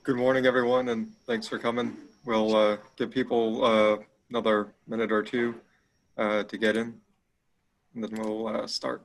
Good morning, everyone, and thanks for coming. We'll give people another minute or two to get in, and then we'll start.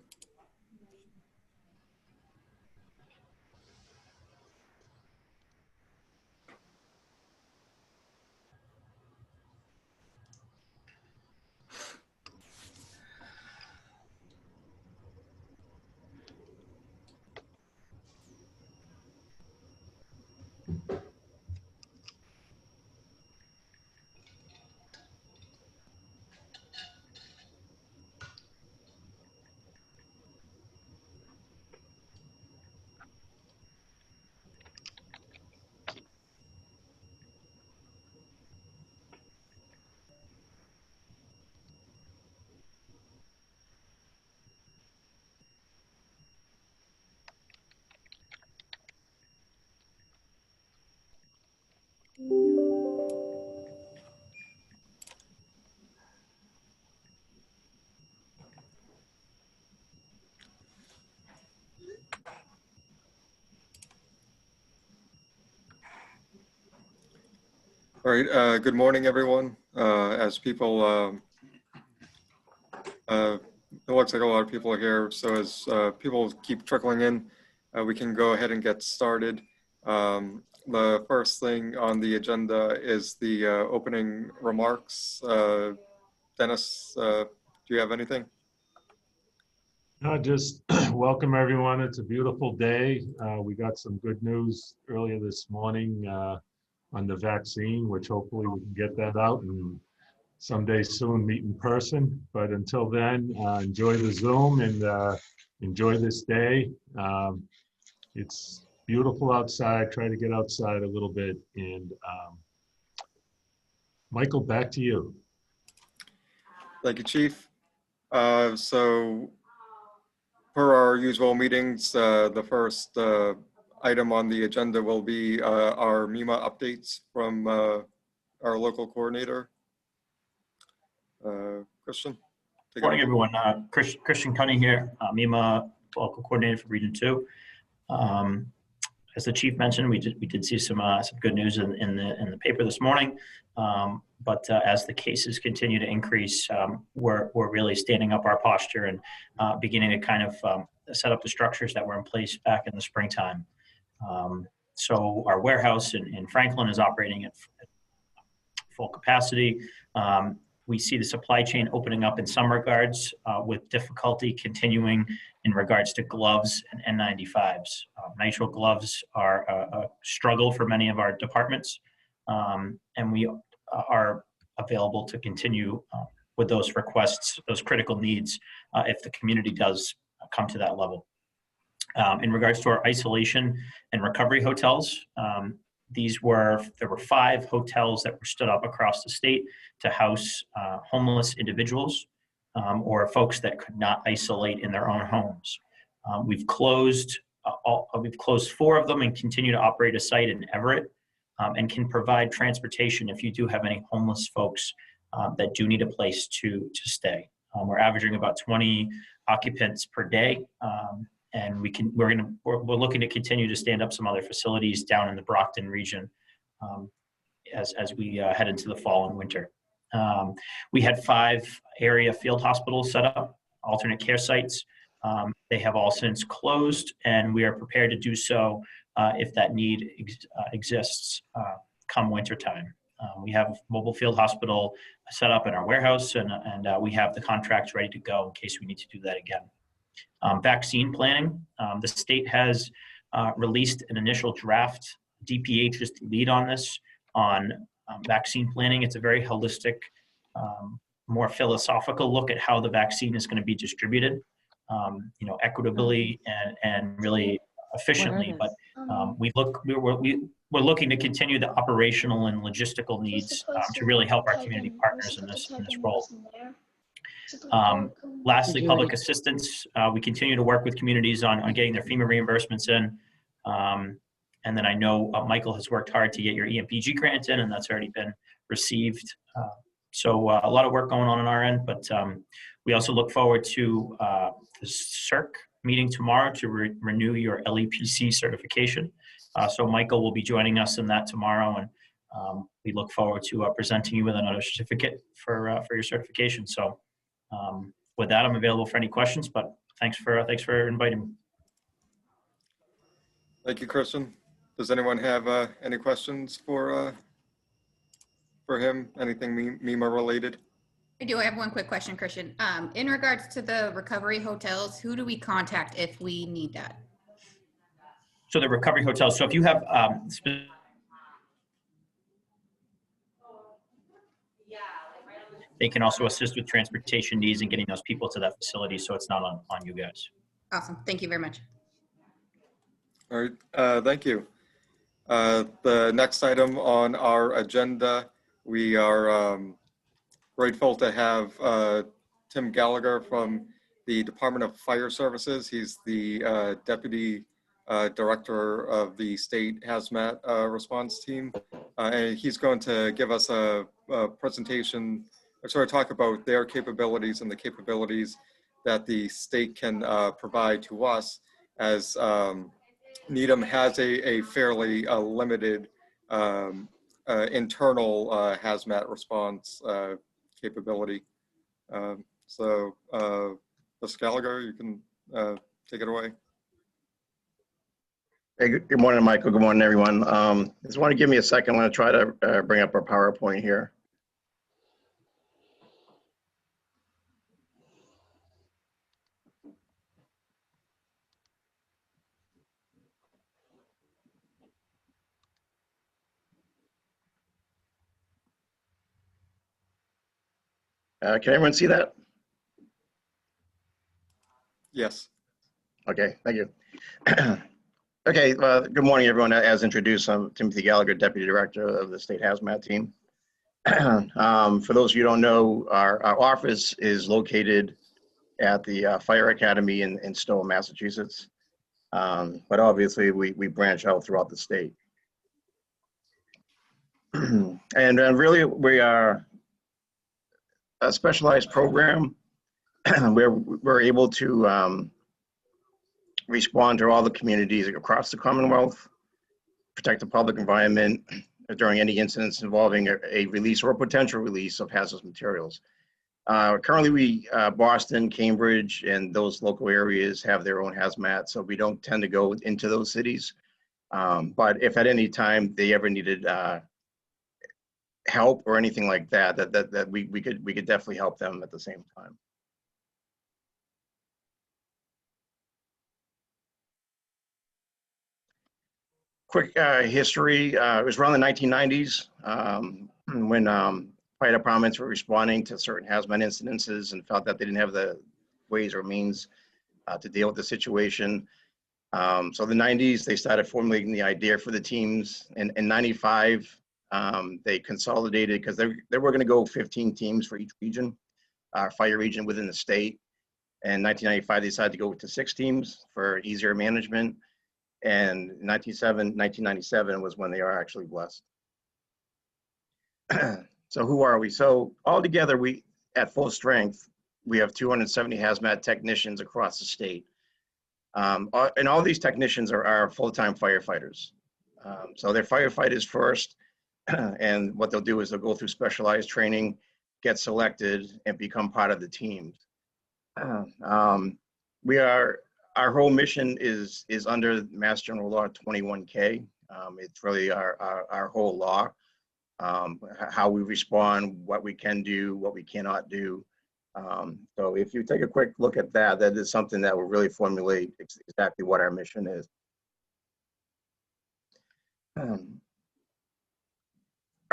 All right, good morning, everyone. As people, it looks like a lot of people are here, so as people keep trickling in, we can go ahead and get started. The first thing on the agenda is the opening remarks. Dennis, do you have anything? Just welcome everyone. It's a beautiful day. We got some good news earlier this morning on the vaccine, which hopefully we can get that out and someday soon meet in person. But until then, enjoy the Zoom and enjoy this day. It's beautiful outside. Try to get outside a little bit. And Michael, back to you. Thank you, Chief. So per our usual meetings, the first item on the agenda will be our MEMA updates from our local coordinator. Christian? Good morning, everyone. Christian Cunny here, MEMA local coordinator for Region 2. As the chief mentioned, we did see some good news in the paper this morning. But as the cases continue to increase, we're really standing up our posture and beginning to kind of set up the structures that were in place back in the springtime. So our warehouse in Franklin is operating at full capacity. We see the supply chain opening up in some regards, with difficulty continuing in regards to gloves and N95s. Nitrile gloves are a struggle for many of our departments, and we are available to continue with those requests, those critical needs, if the community does come to that level. In regards to our isolation and recovery hotels, there were 5 hotels that were stood up across the state to house homeless individuals or folks that could not isolate in their own homes. We've closed 4 of them and continue to operate a site in Everett, and can provide transportation if you do have any homeless folks that do need a place to stay. We're averaging about 20 occupants per day. And we're looking to continue to stand up some other facilities down in the Brockton region as we head into the fall and winter. We had 5 area field hospitals set up, alternate care sites. They have all since closed, and we are prepared to do so if that need exists come wintertime. We have mobile field hospital set up in our warehouse, and we have the contracts ready to go in case we need to do that again. Vaccine planning. The state has released an initial draft. DPH is the lead on this, on vaccine planning. It's a very holistic, more philosophical look at how the vaccine is going to be distributed, equitably and really efficiently. But we're looking to continue the operational and logistical needs to really help our community partners in this role. Lastly, public assistance. We continue to work with communities on getting their FEMA reimbursements in. And then I know Michael has worked hard to get your EMPG grant in, and that's already been received. So a lot of work going on our end, but we also look forward to the CERC meeting tomorrow to renew your LEPC certification. So Michael will be joining us in that tomorrow, and we look forward to presenting you with another certificate for your certification. So with that, I'm available for any questions, but thanks for inviting me. Thank you, Christian. Does anyone have any questions for him? Anything MEMA related? I do. I have one quick question, Christian. In regards to the recovery hotels, who do we contact if we need that? So the recovery hotels. So if you have they can also assist with transportation needs and getting those people to that facility, so it's not on you guys. Awesome. Thank you very much. All right, thank you. The next item on our agenda, we are grateful to have Tim Gallagher from the Department of Fire Services. He's the Deputy Director of the State Hazmat Response Team. And he's going to give us a presentation, or sort of talk about their capabilities and the capabilities that the state can provide to us, as Needham has a fairly limited internal hazmat response capability. So, Mr. Gallagher, you can take it away. Hey, good morning, Michael. Good morning, everyone. Just want to give me a second. I'm going to try to bring up our PowerPoint here. Can everyone see that? Yes. Okay, thank you. Okay, good morning, everyone. As introduced, I'm Timothy Gallagher, Deputy Director of the State Hazmat Team. For those of you who don't know, our office is located at the Fire Academy in Stowe, Massachusetts. But obviously, we branch out throughout the state. And really, we are a specialized program where we're able to respond to all the communities across the Commonwealth, protect the public environment during any incidents involving a release or potential release of hazardous materials. Currently, Boston, Cambridge, and those local areas have their own hazmat, so we don't tend to go into those cities. But if at any time they ever needed help or anything like that, we could definitely help them at the same time. Quick history, it was around the 1990s when fire departments were responding to certain hazmat incidences and felt that they didn't have the ways or means to deal with the situation. So the 90s, they started formulating the idea for the teams. In 95, they consolidated because they were going to go 15 teams for each region, fire region within the state. In 1995, they decided to go to 6 teams for easier management. And 1997 was when they are actually blessed. So who are we? So altogether, we at full strength, we have 270 hazmat technicians across the state. And all these technicians are full-time firefighters. So they're firefighters first, and what they'll do is they'll go through specialized training, get selected, and become part of the teams. Our whole mission is under Mass General Law 21K. It's really our whole law, how we respond, what we can do, what we cannot do. So if you take a quick look at that, that is something that will really formulate exactly what our mission is.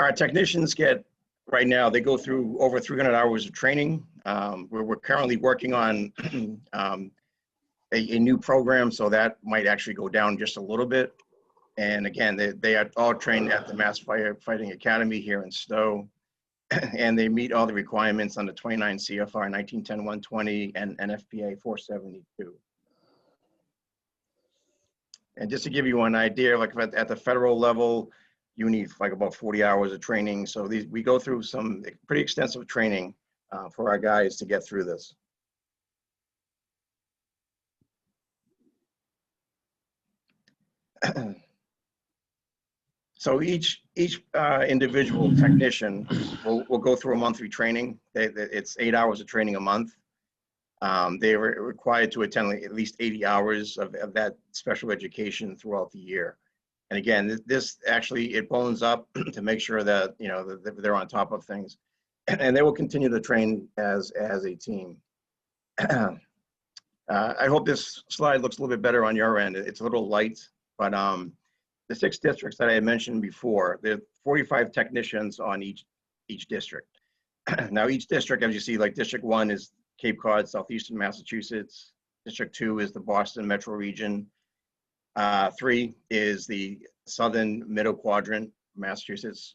Our technicians right now, they go through over 300 hours of training. We're currently working on a new program, so that might actually go down just a little bit. And again, they are all trained at the Mass Firefighting Academy here in Stowe, and they meet all the requirements under 29 CFR 1910-120 and NFPA 472. And just to give you an idea, like at the federal level, you need like about 40 hours of training. So we go through some pretty extensive training for our guys to get through this. So each individual technician will go through a monthly training. It's 8 hours of training a month. They were required to attend at least 80 hours of that special education throughout the year. And again, this actually, it bones up to make sure that, you know, that they're on top of things. And they will continue to train as a team. I hope this slide looks a little bit better on your end. It's a little light, but the 6 districts that I had mentioned before, there are 45 technicians on each district. Now, each district, as you see, like District 1 is Cape Cod, Southeastern Massachusetts. District 2 is the Boston metro region. 3 is the Southern Middle Quadrant, Massachusetts.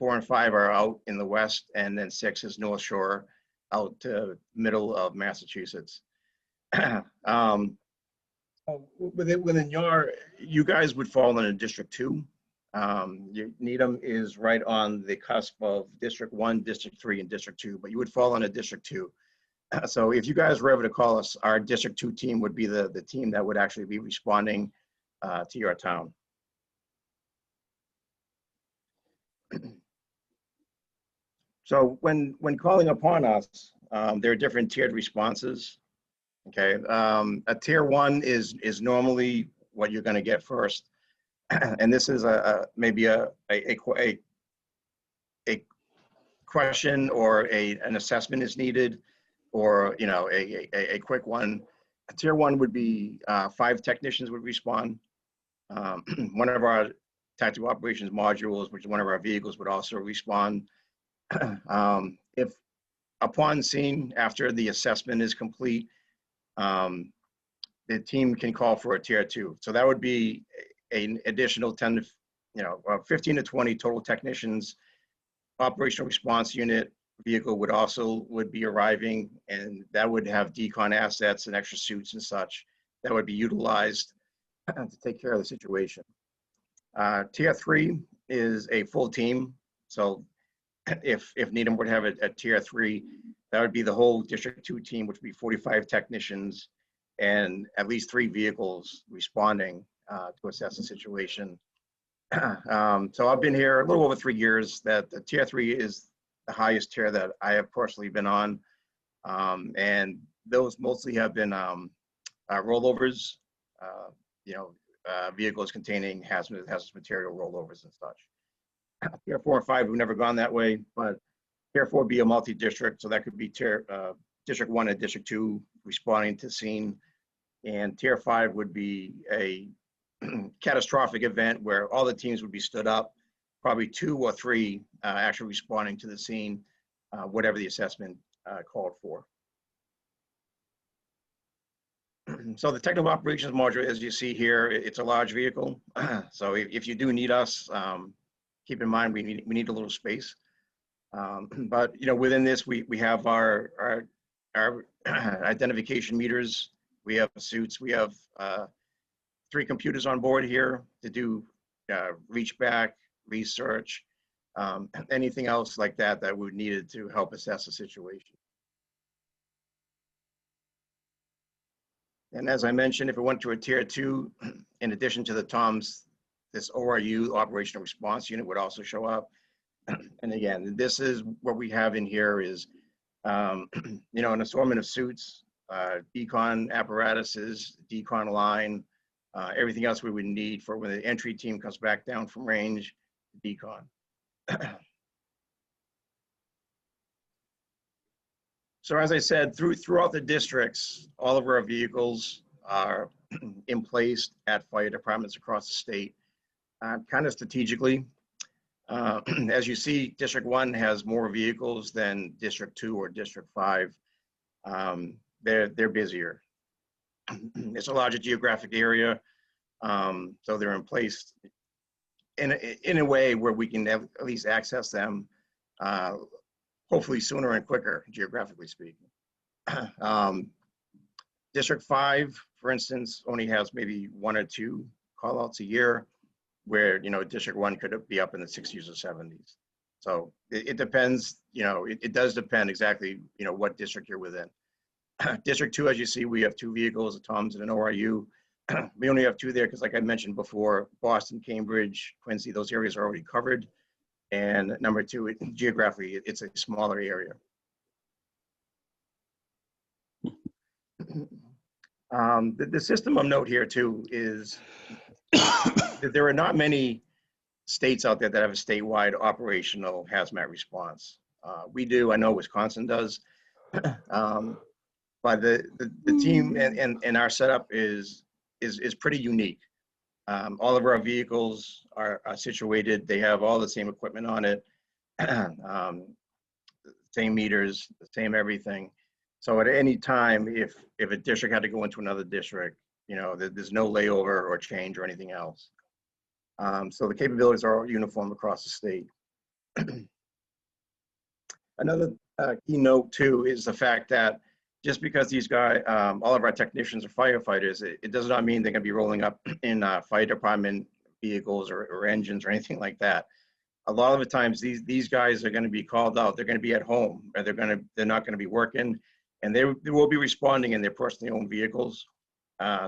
4 and 5 are out in the west, and then 6 is North Shore, out to middle of Massachusetts. Within you guys would fall in District 2. Needham is right on the cusp of District 1, District 3, and District 2, but you would fall into District 2. So if you guys were ever to call us, our District 2 team would be the team that would actually be responding to your town. So when calling upon us, there are different tiered responses. Okay, a tier 1 is normally what you're going to get first, and this is maybe a question or an assessment is needed, or you know a quick one. A tier 1 would be 5 technicians would respond. One of our tactical operations modules, which is one of our vehicles, would also respond. If upon scene, after the assessment is complete, the team can call for a tier 2. So that would be an additional 10 to, 15 to 20 total technicians. Operational response unit vehicle would be arriving, and that would have decon assets and extra suits and such that would be utilized to take care of the situation. Tier 3 is a full team. So if Needham would have a tier 3, that would be the whole District 2 team, which would be 45 technicians and at least 3 vehicles responding to assess the situation. So I've been here a little over 3 years. That the tier 3 is the highest tier that I have personally been on. And those mostly have been rollovers, vehicles containing hazardous material rollovers and such. Tier 4 and 5, we've never gone that way, but tier 4 would be a multi-district, so that could be District 1 and District 2 responding to scene, and tier 5 would be a catastrophic event where all the teams would be stood up, probably 2 or 3 actually responding to the scene, whatever the assessment called for. So the technical operations module, as you see here, it's a large vehicle. So if you do need us, keep in mind we need a little space. But within this, we have our identification meters. We have suits. We have 3 computers on board here to do reach back, research, anything else like that we would needed to help assess the situation. And as I mentioned, if it went to a tier 2, in addition to the TOMS, this ORU, Operational Response Unit, would also show up. And again, this is what we have in here is, an assortment of suits, decon apparatuses, decon line, everything else we would need for when the entry team comes back down from range, decon. So as I said, throughout the districts, all of our vehicles are in place at fire departments across the state, kind of strategically. As you see, District 1 has more vehicles than District 2 or District 5. They're busier. It's a larger geographic area, so they're in place in a way where we can at least access them, hopefully sooner and quicker, geographically speaking. District 5, for instance, only has maybe 1 or 2 call-outs a year, where District 1 could be up in the 60s or 70s. So it depends. It does depend exactly what district you're within. District 2, as you see, we have 2 vehicles, a TOMS and an ORU. We only have 2 there because, like I mentioned before, Boston, Cambridge, Quincy, those areas are already covered. And number 2, geographically, it's a smaller area. The system of note here too is that there are not many states out there that have a statewide operational hazmat response. We do, I know Wisconsin does, but the team and our setup is pretty unique. All of our vehicles are situated, they have all the same equipment on it, same meters, same everything. So at any time, if a district had to go into another district, you know, there's no layover or change or anything else. So the capabilities are all uniform across the state. Another key note too is the fact that just because these guys, all of our technicians are firefighters, it does not mean they're going to be rolling up in fire department vehicles or engines or anything like that. A lot of the times, these guys are going to be called out. They're going to be at home, or they're not going to be working, and they will be responding in their personally owned vehicles.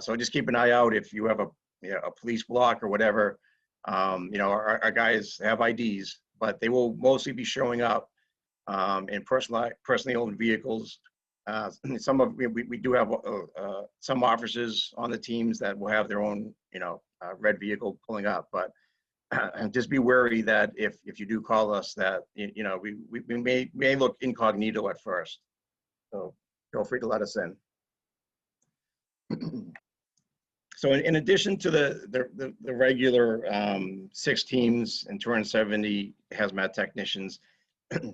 So just keep an eye out if you have a police block or whatever. You know, our guys have IDs, but they will mostly be showing up in personally owned vehicles. We do have some officers on the teams that will have their own, you know, red vehicle pulling up, but just be wary that if you do call us, that you know we may look incognito at first. So feel free to let us in. So in addition to the regular 6 teams and 270 hazmat technicians,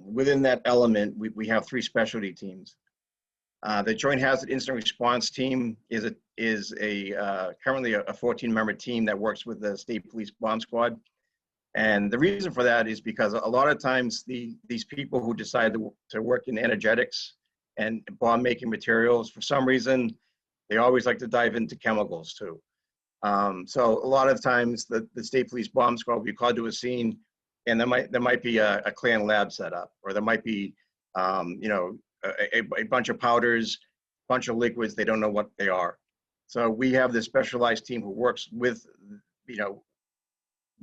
within that element, we have 3 specialty teams. The Joint Hazard Incident Response Team is currently a 14-member team that works with the State Police Bomb Squad. And the reason for that is because a lot of times these people who decide to work in energetics and bomb-making materials, for some reason, they always like to dive into chemicals too. So a lot of times the State Police Bomb Squad will be called to a scene, and there might be a clan lab set up, or there might be you know, a bunch of powders, bunch of liquids, they don't know what they are. So we have this specialized team who works with, you know,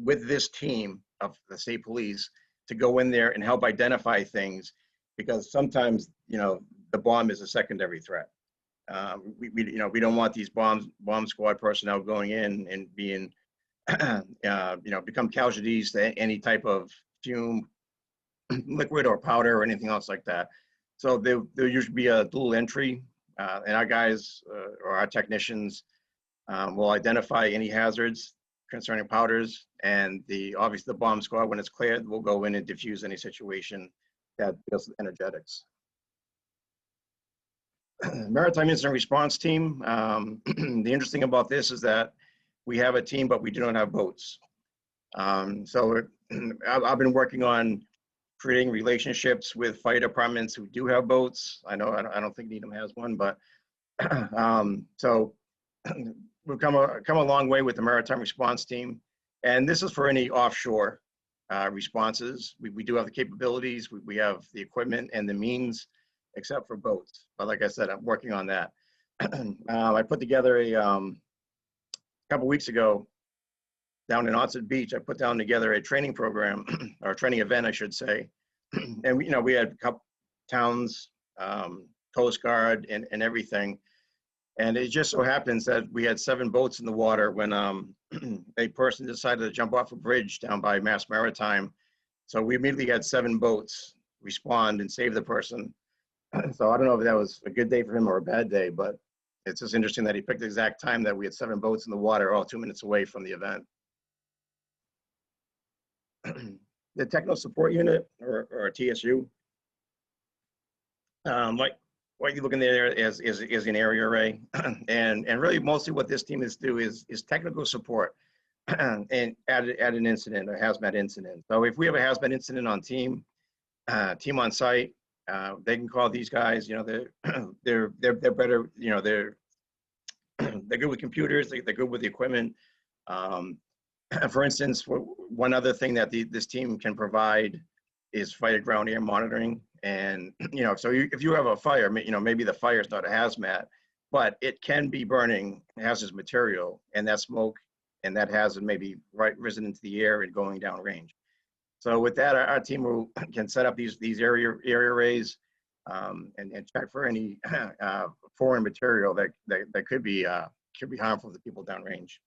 with this team of the state police to go in there and help identify things, because sometimes, you know, the bomb is a secondary threat. You know, we don't want these bomb squad personnel going in and being, you know, become casualties to any type of fume, liquid or powder or anything else like that. So there usually be a dual entry, and our guys or our technicians will identify any hazards concerning powders, and obviously the bomb squad, when it's cleared, will go in and diffuse any situation that deals with energetics. Maritime Incident Response Team. The interesting about this is that we have a team, but we do not have boats. So I've been working on creating relationships with fire departments who do have boats. I don't think Needham has one, but so we've come a long way with the Maritime Response Team, and this is for any offshore responses. We do have the capabilities, we have the equipment and the means, except for boats. But like I said, I'm working on that. I put together a couple weeks ago down in Onset Beach. I put down together a training program, or a training event, I should say. And we had a couple towns, Coast Guard, and everything. And it just so happens that we had 7 boats in the water when a person decided to jump off a bridge down by Mass Maritime. So we immediately had 7 boats respond and save the person. So I don't know if that was a good day for him or a bad day, but it's just interesting that he picked the exact time that we had 7 boats in the water, all 2 minutes away from the event. The Technical Support Unit, or TSU, like what you're looking there is an area array, and really mostly what this team is technical support and at an incident, a hazmat incident. So if we have a hazmat incident on team on site, they can call these guys. You know, they're better. You know, they're good with computers. They're good with the equipment. For instance, one other thing that this team can provide is fire ground air monitoring. And, you know, so if you have a fire, you know, maybe the fire is not a hazmat, but it can be burning hazardous material, and that smoke and that hazard may be risen into the air and going downrange. So with that, our team can set up these area arrays and check for any foreign material that could be harmful to people downrange.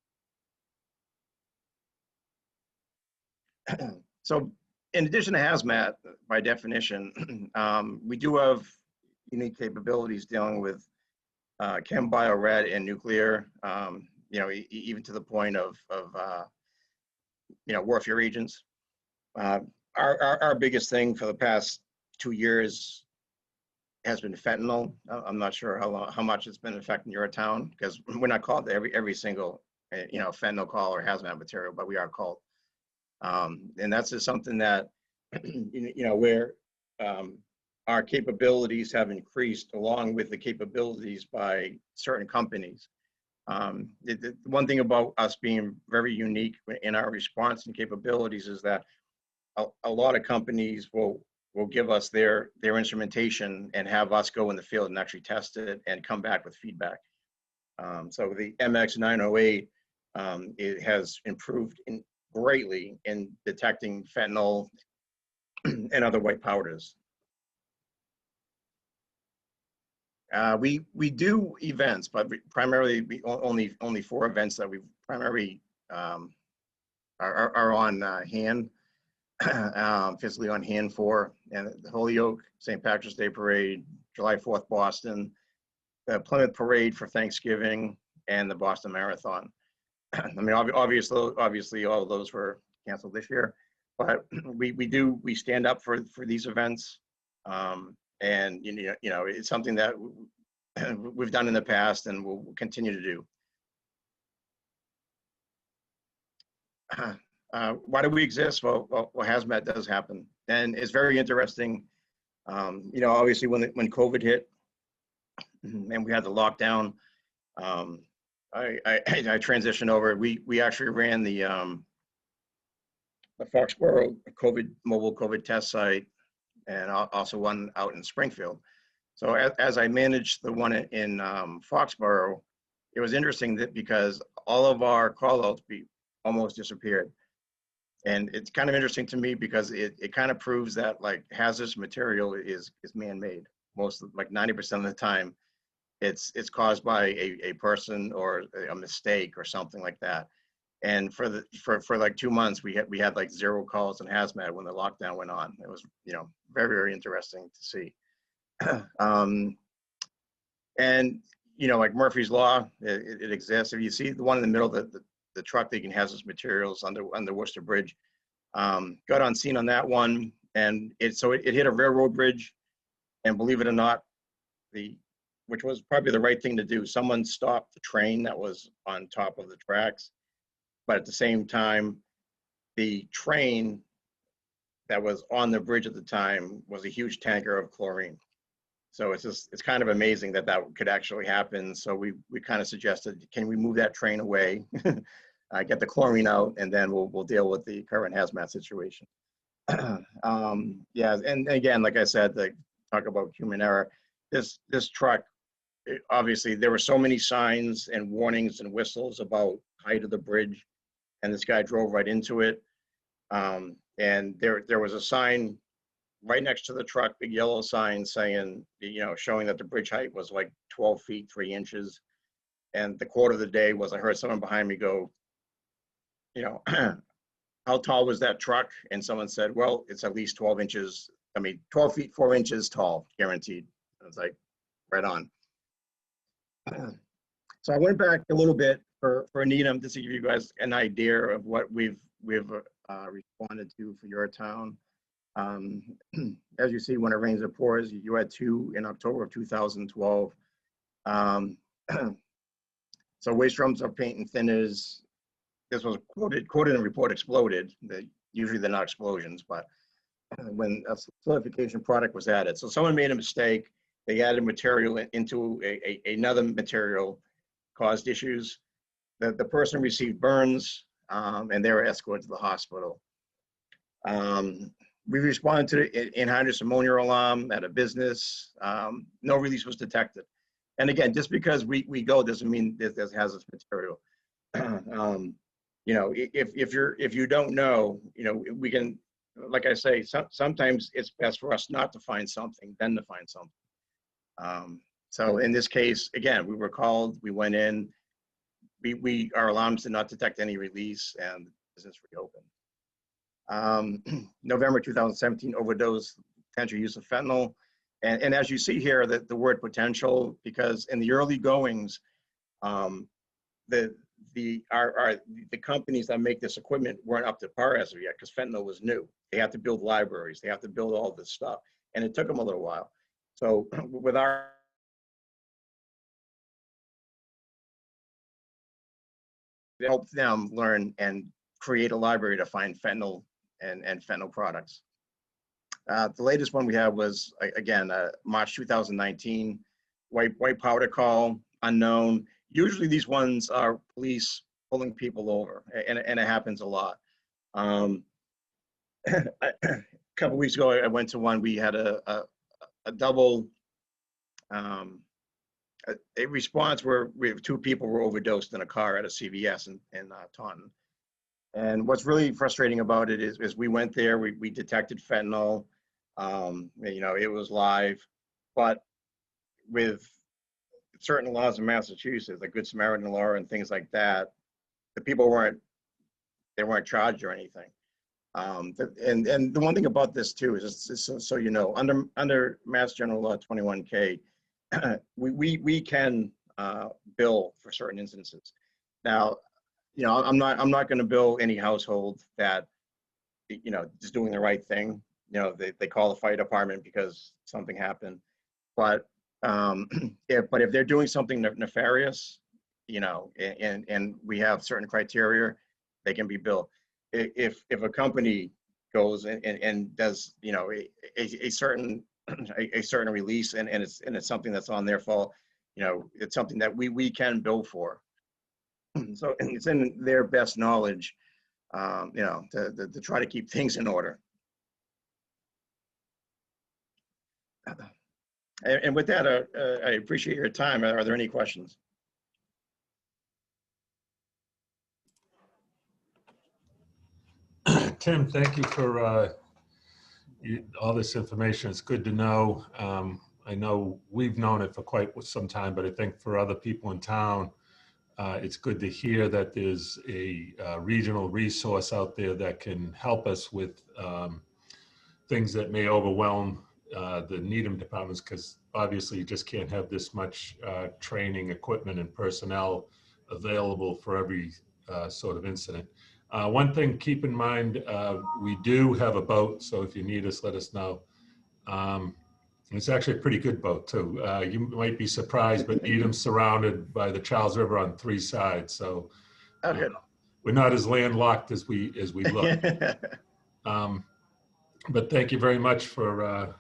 So in addition to hazmat, by definition, we do have unique capabilities dealing with chem, bio, rad, and nuclear. Even to the point of warfare agents. Our biggest thing for the past 2 years has been fentanyl. I'm not sure how much it's been affecting your town, because we're not called every single fentanyl call or hazmat material, but we are called. And that's just something that where our capabilities have increased along with the capabilities by certain companies. The one thing about us being very unique in our response and capabilities is that a lot of companies will give us their instrumentation and have us go in the field and actually test it and come back with feedback. So the MX908 it has improved greatly in detecting fentanyl and other white powders. We do events, but primarily only 4 events that we primarily are on hand, physically on hand for, and the Holyoke St. Patrick's Day Parade, July 4th Boston, the Plymouth Parade for Thanksgiving, and the Boston Marathon. I mean, obviously all of those were canceled this year, but we stand up for these events. And it's something that we've done in the past and we'll continue to do. Why do we exist? Well, hazmat does happen, and it's very interesting. Obviously when COVID hit and we had the lockdown, I transitioned over. We actually ran the Foxborough mobile COVID test site, and also one out in Springfield. So as I managed the one in Foxborough, it was interesting because all of our callouts almost disappeared. And it's kind of interesting to me because it kind of proves that like hazardous material is man-made. Most, like 90% of the time, it's caused by a person or a mistake or something like that. And for like 2 months, we had like 0 calls in hazmat when the lockdown went on. It was very, very interesting to see. And like Murphy's Law, it exists. If you see the one in the middle, the truck leaking hazardous materials under Worcester Bridge, got on scene on that one, and it hit a railroad bridge, and believe it or not, which was probably the right thing to do. Someone stopped the train that was on top of the tracks, but at the same time, the train that was on the bridge at the time was a huge tanker of chlorine. So it's kind of amazing that could actually happen. So we kind of suggested, can we move that train away, get the chlorine out, and then we'll deal with the current hazmat situation. Yeah, and again, like I said, talk about human error. This truck, obviously, there were so many signs and warnings and whistles about height of the bridge, and this guy drove right into it. And there was a sign right next to the truck, big yellow sign saying, showing that the bridge height was like 12 feet, 3 inches. And the quote of the day was, I heard someone behind me go, how tall was that truck? And someone said, well, it's at least 12 inches. 12 feet, 4 inches tall, guaranteed. I was like, right on. So I went back a little bit for Needham, just to give you guys an idea of what we've responded to for your town. As you see, when it rains, it pours. You had 2 in October of 2012. So waste drums are paint and thinners. This was quoted in the report exploded. Usually they're not explosions, but when a solidification product was added. So someone made a mistake. They added material into another material, caused issues. The person received burns, and they were escorted to the hospital. We responded to the anhydrous ammonia alarm at a business. No release was detected. And again, just because we go doesn't mean this hazardous material. You know, if you don't know, you know, we can, like I say, sometimes it's best for us not to find something than to find something. So in this case, again, we were called, we went in, our alarms did not detect any release, and business reopened. November 2017, overdose, potential use of fentanyl. And as you see here, the word potential, because in the early goings, the companies that make this equipment weren't up to par as of yet, because fentanyl was new. They have to build libraries, they have to build all this stuff, and it took them a little while. So with our help them learn and create a library to find fentanyl and fentanyl products. The latest one we had was, again, March 2019, white powder call, unknown. Usually these ones are police pulling people over, and it happens a lot. A couple weeks ago, I went to one, we had a double, a response where two people were overdosed in a car at a CVS in Taunton. And what's really frustrating about it is we went there, we detected fentanyl, you know, it was live, but with certain laws in Massachusetts, like Good Samaritan law and things like that, the people weren't charged or anything. And the one thing about this too is, so you know, under Mass General Law 21K, we can bill for certain instances. Now, you know, I'm not going to bill any household that, you know, is doing the right thing. You know, they call the fire department because something happened. But if they're doing something nefarious, you know, and we have certain criteria, they can be billed. If a company goes and does, you know, a certain release and it's something that's on their fault, you know, it's something that we can bill for. So it's in their best knowledge, you know, to try to keep things in order. And with that, I appreciate your time. Are there any questions? Tim, thank you for all this information. It's good to know. I know we've known it for quite some time, but I think for other people in town, it's good to hear that there's a regional resource out there that can help us with things that may overwhelm the Needham departments, because obviously you just can't have this much training, equipment, and personnel available for every sort of incident. One thing, keep in mind, we do have a boat, so if you need us, let us know. It's actually a pretty good boat too. You might be surprised, but Needham's surrounded by the Charles River on 3 sides, so we're not as landlocked as we look. But thank you very much for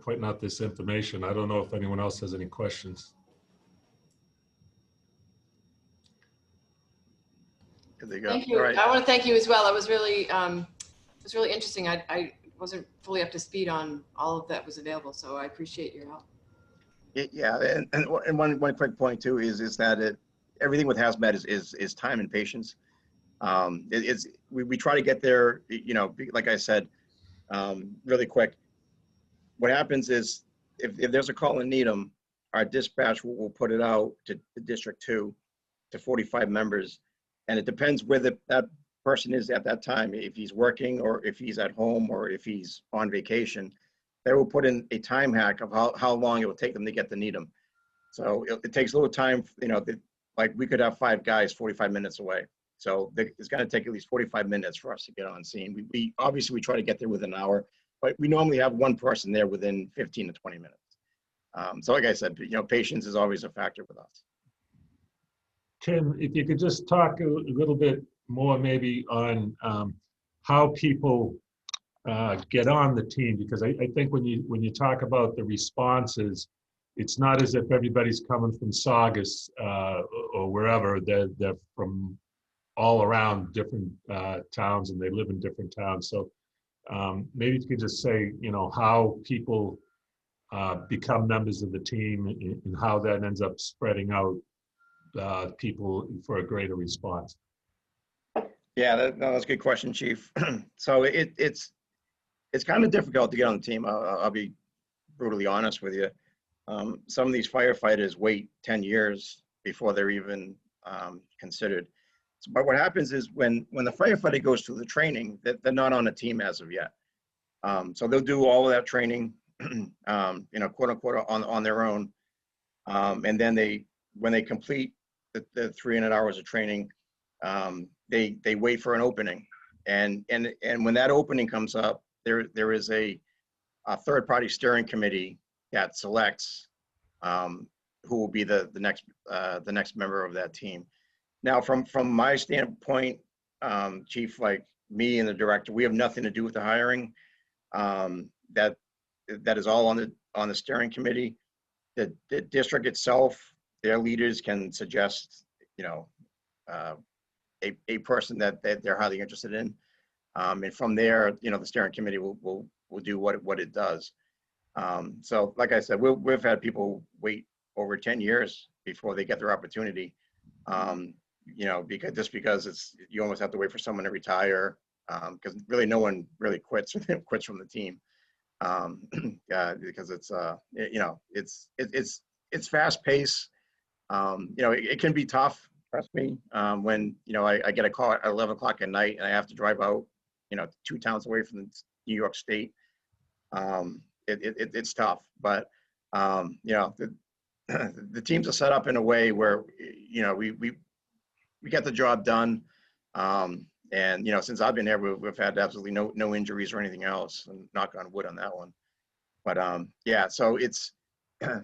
pointing out this information. I don't know if anyone else has any questions. Thank you. Right. I want to thank you as well. It was really interesting. I wasn't fully up to speed on all of that was available, so I appreciate your help. Yeah, and one quick point too is that everything with hazmat is time and patience. We try to get there, you know, like I said, really quick. What happens is if there's a call in Needham, our dispatch will put it out to District 2 to 45 members. And it depends where that person is at that time. If he's working or if he's at home or if he's on vacation, they will put in a time hack of how long it will take them to get to Needham. So it takes a little time, you know, like we could have 5 guys 45 minutes away. So it's going to take at least 45 minutes for us to get on scene. We obviously try to get there within an hour, but we normally have one person there within 15 to 20 minutes. So like I said, you know, patience is always a factor with us. Tim, if you could just talk a little bit more maybe on how people get on the team, because I think when you talk about the responses, it's not as if everybody's coming from Saugus or wherever. They're from all around different towns, and they live in different towns. So maybe if you could just say, you know, how become members of the team and how that ends up spreading out people for a greater response. Yeah, that's a good question, Chief. So it's kind of difficult to get on the team. I'll be brutally honest with you. Some of these firefighters wait 10 years before they're even considered. But what happens is when the firefighter goes through the training, they're not on a team as of yet. So they'll do all of that training, quote unquote, on their own. And then when they complete the 300 hours of training, they wait for an opening. And when that opening comes up, there is a third-party steering committee that selects who will be the next member of that team. Now, from my standpoint, Chief, like me and the director, we have nothing to do with the hiring. That is all on the steering committee. The district itself, their leaders can suggest, a person that they're highly interested in, and from there, the steering committee will do what it does. So, like I said, we've had people wait over 10 years before they get their opportunity. Because you almost have to wait for someone to retire, because really no one really quits from the team, because it's fast paced. It can be tough. Trust me. When I get a call at 11 o'clock at night and I have to drive out, 2 towns away from New York State. It's tough, but the teams are set up in a way where we get the job done. And since I've been here, we've had absolutely no injuries or anything else, and knock on wood on that one. But so it's a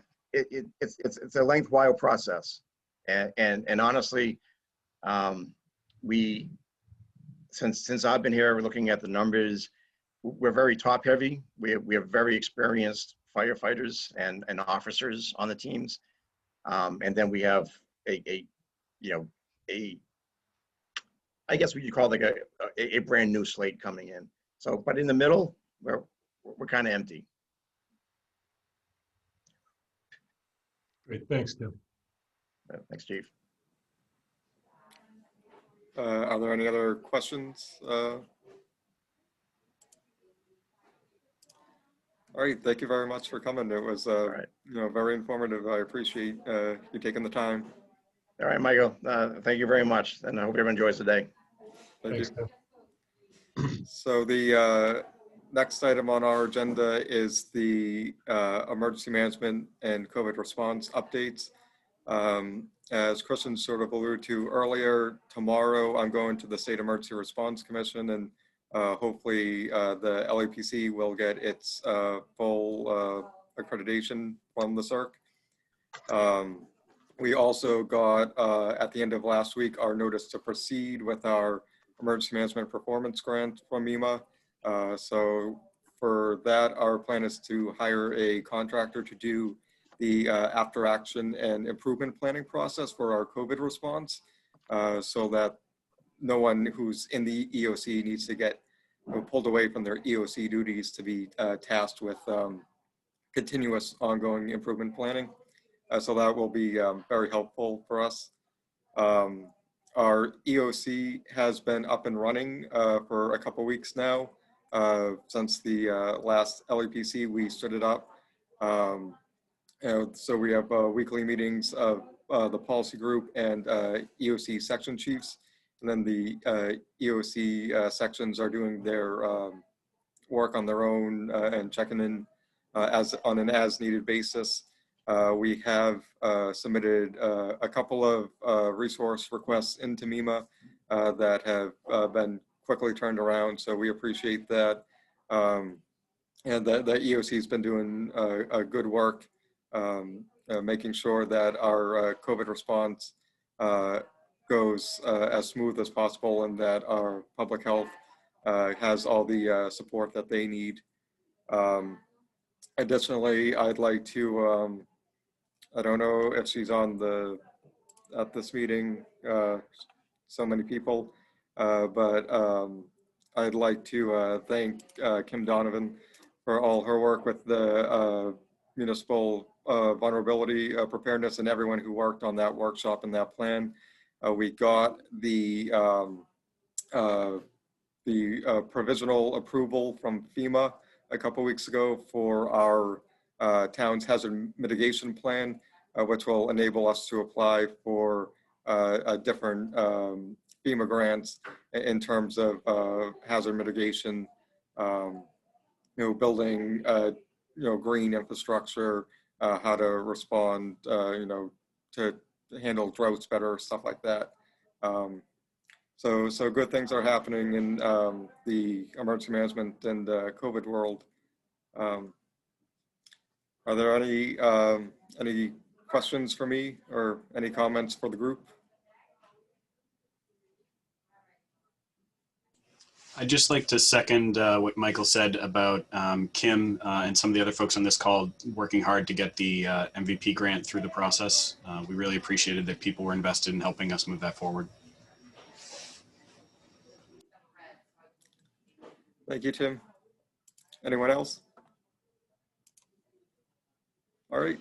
lengthwise process, and honestly, since I've been here, we're looking at the numbers. We're very top heavy. We have very experienced firefighters and officers on the teams, and then we have I guess what you call like a brand new slate coming in. So, but in the middle, we're kind of empty. Great, thanks, Tim. Thanks, Chief. Are there any other questions? All right, thank you very much for coming. It was very informative. I appreciate you taking the time. All right, Michael. Thank you very much, and I hope everyone enjoys the day. Thank you. So the next item on our agenda is the emergency management and COVID response updates. As Christian sort of alluded to earlier, tomorrow I'm going to the State Emergency Response Commission, and hopefully the LEPC will get its full accreditation from the CERC. We also got, at the end of last week, our notice to proceed with our emergency management performance grant from MEMA. So for that, our plan is to hire a contractor to do the after action and improvement planning process for our COVID response, so that no one who's in the EOC needs to get pulled away from their EOC duties to be tasked with continuous ongoing improvement planning. So that will be very helpful for us. Our EOC has been up and running for a couple weeks now. Since the last LEPC, we stood it up. So we have weekly meetings of the policy group and EOC section chiefs. And then the EOC sections are doing their work on their own and checking in on an as needed basis. We have submitted a couple of resource requests into MEMA that have been quickly turned around, so we appreciate that. And the EOC has been doing a good work making sure that our COVID response goes as smooth as possible, and that our public health has all the support that they need. Additionally, I'd like to, I don't know if she's on at this meeting, so many people, but I'd like to thank Kim Donovan for all her work with the municipal vulnerability preparedness and everyone who worked on that workshop and that plan. We got the provisional approval from FEMA a couple weeks ago for our town's hazard mitigation plan, which will enable us to apply for a different FEMA grants in terms of hazard mitigation, building, green infrastructure, how to respond, to handle droughts better, stuff like that. So good things are happening in the emergency management and COVID world. Are there any questions for me or any comments for the group? I'd just like to second what Michael said about Kim and some of the other folks on this call working hard to get the MVP grant through the process. We really appreciated that people were invested in helping us move that forward. Thank you, Tim. Anyone else? All right.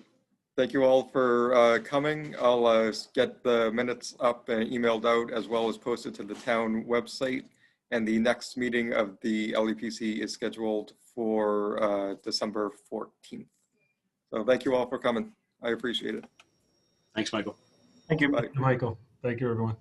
Thank you all for coming. I'll get the minutes up and emailed out as well as posted to the town website. And the next meeting of the LEPC is scheduled for December 14th. So thank you all for coming. I appreciate it. Thanks, Michael. Thank you. Bye. Michael, thank you, everyone.